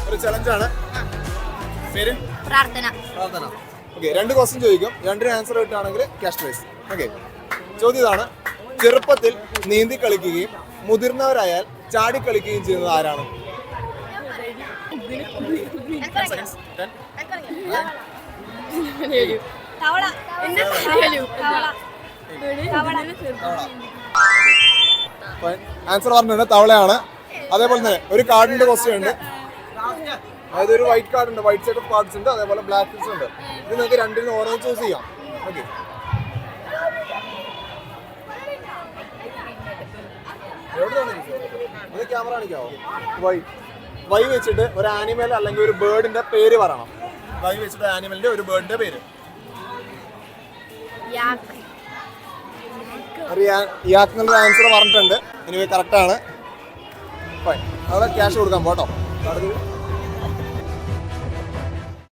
ഒരു ചലഞ്ചാണ്. പേര് പ്രാർത്ഥന. ഓക്കെ, 2 ക്വസ്റ്റ്യൻ ചോദിക്കും. 2 ആൻസർ കിട്ടുകയാണെങ്കിൽ ക്യാഷ് പ്രൈസ്. ഓക്കെ, ചോദ്യം ഇതാണ്. ചെറുപ്പത്തിൽ നീന്തി കളിക്കുകയും മുതിർന്നവരായാൽ ചാടി കളിക്കുകയും ചെയ്യുന്നത് ആരാണ്? ആൻസർ പറഞ്ഞിട്ടുണ്ട്, തവളയാണ്. അതേപോലെ തന്നെ ഒരു കാർഡിന്റെ ക്വസ്റ്റ്യൻ ഉണ്ട്. അതായത് ഒരു വൈറ്റ് കാർഡ് ഉണ്ട്, വൈറ്റ് സെറ്റ് ഓഫ് കാർഡ്സ് ഉണ്ട്, അതേപോലെ ബ്ലാക്ക് കാർഡ്സ് ഉണ്ട്. ഇത് നിങ്ങൾക്ക് 2 ഓരോന്ന് ചൂസ് ചെയ്യാം. ഓക്കെ, ഇത് ക്യാമറ കാണിക്കാവോ? വൈ വെച്ചിട്ട് ഒരു ആനിമൽ അല്ലെങ്കിൽ ഒരു ബേർഡിന്റെ പേര് പറയണം. വൈ വെച്ചിട്ട് ആനിമലിന്റെ ഒരു ബേർഡിന്റെ പേര്. യാക്ക് എന്നുള്ള ആൻസർ പറഞ്ഞിട്ടുണ്ട്. ഇനി കറക്റ്റ് ആണ്. അവിടെ ക്യാഷ് കൊടുക്കാൻ പോട്ടോ.